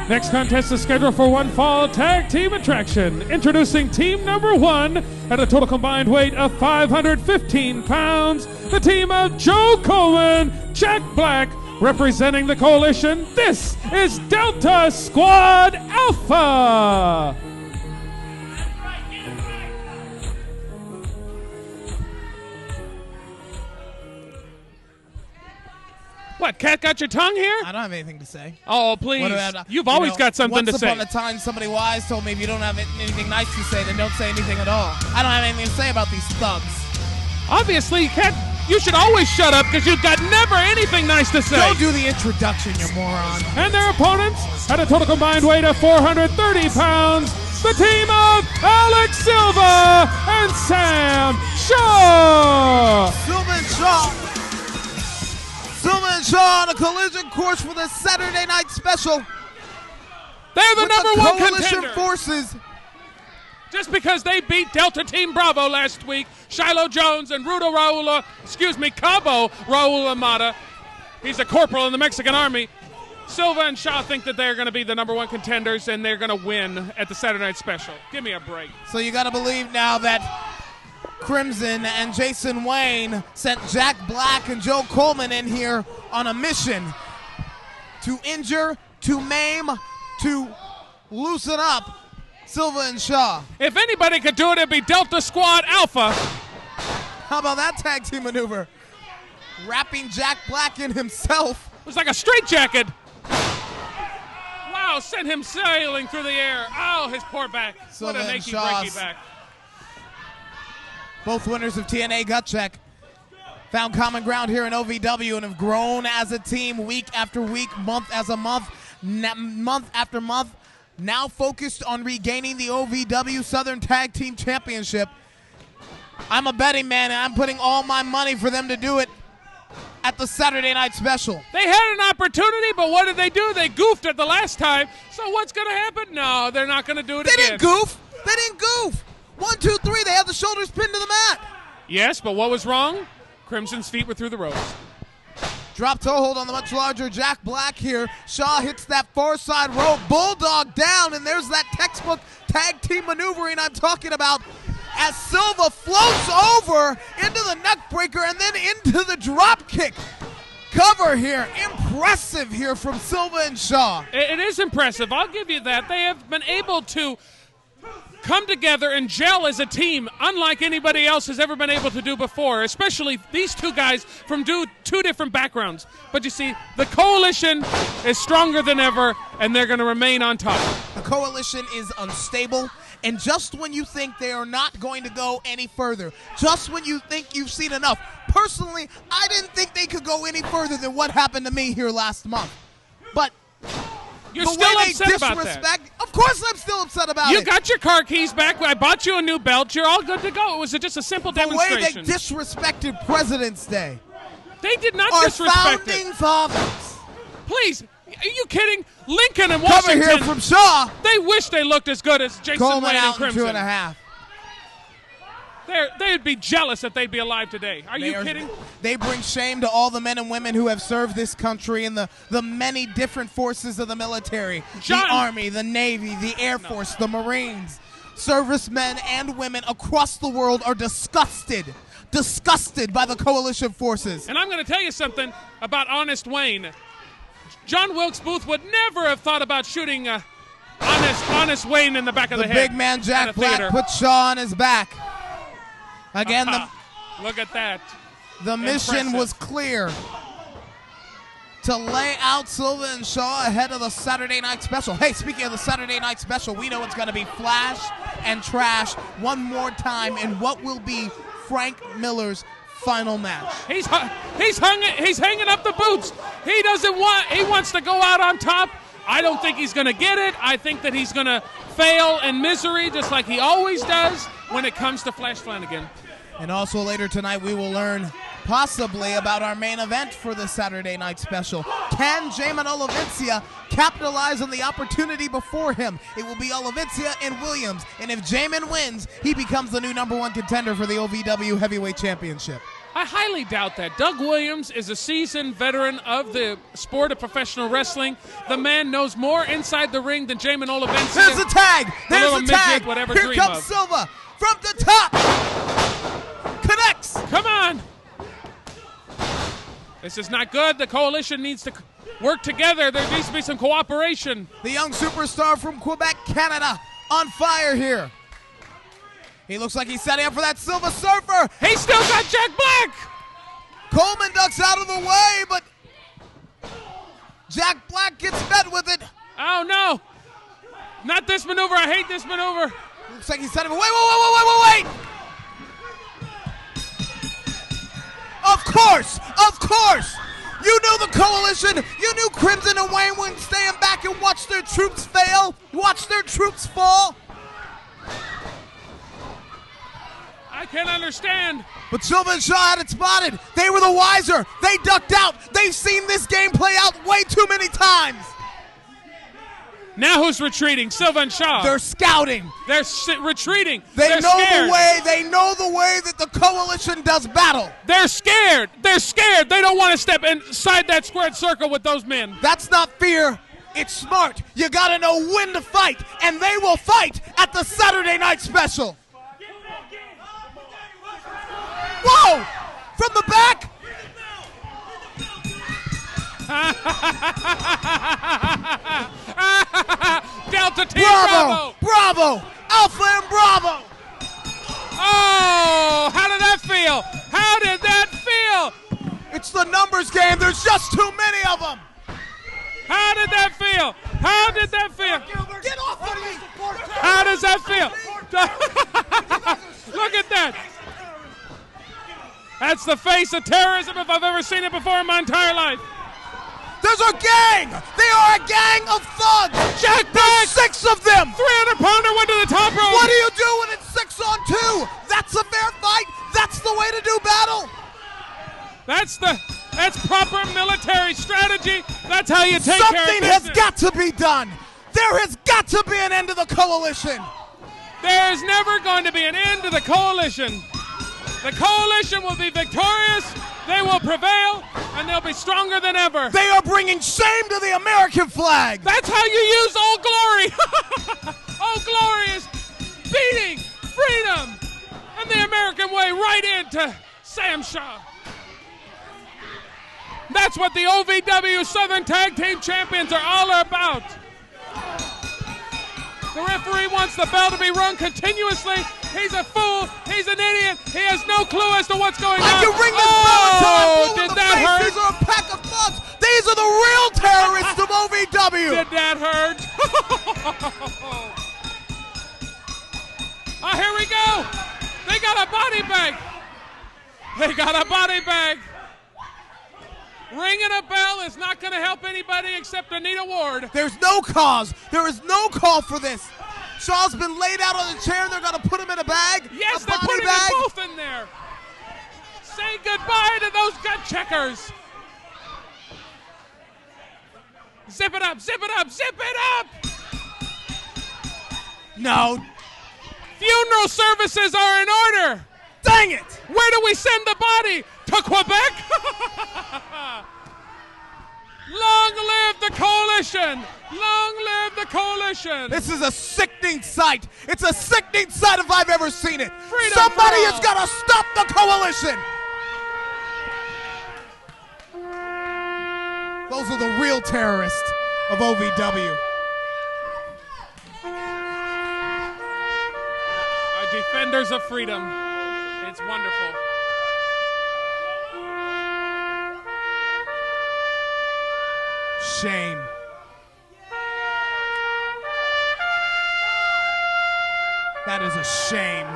Next contest is scheduled for one fall tag team attraction. Introducing team number 1 at a total combined weight of 515 pounds. The team of Joe Coleman, Jack Black, representing the coalition. This is Delta Squad Alpha. What, Cat got your tongue here? I don't have anything to say. Oh, please. You've always got something to say. Once upon a time, somebody wise told me if you don't have anything nice to say, then don't say anything at all. I don't have anything to say about these thugs. Obviously, Cat, you should always shut up because you've got never anything nice to say. Don't do the introduction, you moron. And their opponents, at a total combined weight of 430 pounds, the team of Alex Silva and Sam Shaw. Silva and Shaw. Silva and Shaw on a collision course for the Saturday night special. They're the number one coalition contender. Forces. Just because they beat Delta Team Bravo last week, Shiloh Jones and Cabo Raul Amata. He's a corporal in the Mexican Army. Silva and Shaw think that they're going to be the number one contenders and they're going to win at the Saturday night special. Give me a break. So you got to believe now that Crimson and Jason Wayne sent Jack Black and Joe Coleman in here on a mission to injure, to maim, to loosen up Silva and Shaw. If anybody could do it, it'd be Delta Squad Alpha. How about that tag team maneuver? Wrapping Jack Black in himself. It was like a straitjacket. Wow, sent him sailing through the air. Oh, his poor back. Silva what an and achy, Shaw's breaky back. Both winners of TNA Gutcheck found common ground here in OVW and have grown as a team week after week, month as a month, month after month, now focused on regaining the OVW Southern Tag Team Championship. I'm a betting man, and I'm putting all my money for them to do it at the Saturday night special. They had an opportunity, but what did they do? They goofed it the last time. So what's going to happen? No, they're not going to do it again. They didn't goof. They didn't goof. 1, 2, 3, they had the shoulders pinned to the mat. Yes, but what was wrong? Crimson's feet were through the ropes. Drop toe hold on the much larger Jack Black here. Shaw hits that far side rope, bulldog down, and there's that textbook tag team maneuvering I'm talking about as Silva floats over into the neck breaker and then into the drop kick. Cover here, impressive here from Silva and Shaw. It is impressive, I'll give you that. They have been able to come together and gel as a team unlike anybody else has ever been able to do before, especially these two guys from two different backgrounds. But you see, the coalition is stronger than ever, and they're going to remain on top. The coalition is unstable, and just when you think they are not going to go any further, just when you think you've seen enough, personally, I didn't think they could go any further than what happened to me here last month. But you're the still way upset they about disrespect, that. Of course I'm still upset about You it. got your car keys back. I bought you a new belt. You're all good to go. It was just a simple demonstration. The way they disrespected President's Day. They did not Our disrespect founding it. fathers. Please, are you kidding? Lincoln and Cover Washington. here from Shaw. They wish they looked as good as Jason Coleman Wayne and out in Crimson. 2.5. They'd be jealous that they'd be alive today. Are you kidding? They bring shame to all the men and women who have served this country in the many different forces of the military. The Army, the Navy, the Air Force, the Marines. Servicemen and women across the world are disgusted by the coalition forces. And I'm going to tell you something about Honest Wayne. John Wilkes Booth would never have thought about shooting Honest Wayne in the back of the head. The big man Jack Black put Shaw on his back. Again, look at that. The mission was clear to lay out Silva and Shaw ahead of the Saturday night special. Hey, speaking of the Saturday night special, we know it's going to be flash and trash one more time in what will be Frank Miller's final match. He's hanging up the boots. He wants to go out on top. I don't think he's going to get it. I think that he's going to fail in misery just like he always does when it comes to Flash Flanagan. And also later tonight we will learn possibly about our main event for the Saturday night special. Can Jamin Olivencia capitalize on the opportunity before him? It will be Olivencia and Williams. And if Jamin wins, he becomes the new #1 contender for the OVW Heavyweight Championship. I highly doubt that. Doug Williams is a seasoned veteran of the sport of professional wrestling. The man knows more inside the ring than Jamin Olivenson. There's the tag. There's the tag. Here comes of. Silva from the top. Connects. Come on. This is not good. The Coalition needs to work together. There needs to be some cooperation. The young superstar from Quebec, Canada, on fire here. He looks like he's setting up for that Silver Surfer. He still got Jack Black. Coleman ducks out of the way, but Jack Black gets met with it. Oh, no. Not this maneuver. I hate this maneuver. Looks like he's setting up. Wait. Of course. You knew the Coalition. You knew Crimson and Wayne wouldn't stand back and watch their troops fail, watch their troops fall. I can't understand. But Silva and Shaw had it spotted. They were the wiser. They ducked out. They've seen this game play out way too many times. Now who's retreating? Silva and Shaw. They're scouting. They're retreating. They're know scared. the way. They know the way that the Coalition does battle. They're scared. They're scared. They don't want to step inside that squared circle with those men. That's not fear. It's smart. You got to know when to fight, and they will fight at the Saturday Night Special. Whoa! From the back. Delta Team Bravo! Bravo! Alpha and Bravo! Oh, how did that feel? How did that feel? It's the numbers game. There's just too many of them. How did that feel? How did that feel? Get off of me! How does that feel? Look at that. That's the face of terrorism if I've ever seen it before in my entire life. There's a gang! They are a gang of thugs! Jack Black! 6 of them! 300-pounder went to the top rope! What do you do when it's 6 on 2? That's a fair fight! That's the way to do battle! That's proper military strategy. That's how you take care of business. Something has got to be done! There has got to be an end to the Coalition! There is never going to be an end to the Coalition. The Coalition will be victorious, they will prevail, and they'll be stronger than ever. They are bringing shame to the American flag. That's how you use Old Glory. Old Glory is beating freedom and the American way right into Sam Shaw. That's what the OVW Southern Tag Team Champions are all about. The referee wants the bell to be rung continuously. He's a fool. He's an idiot. He has no clue as to what's going on. I can ring this bell until I'm blue in the face. Hurt? These are a pack of thugs. These are the real terrorists of OVW. Did that hurt? Oh, here we go. They got a body bag. They got a body bag. Ringing a bell is not going to help anybody except Anita Ward. There's no cause. There is no call for this. Shaw's been laid out on the chair. They're going to put him in a bag. Yes, they're putting them both in there. Say goodbye to those Gutcheckers. Zip it up, zip it up, zip it up. No. Funeral services are in order. Dang it. Where do we send the body? To Quebec? Long live the Coalition! Long live the Coalition! This is a sickening sight. It's a sickening sight if I've ever seen it. Freedom Somebody has got to stop the Coalition. Those are the real terrorists of OVW. Our defenders of freedom. It's wonderful. Shame. That is a shame.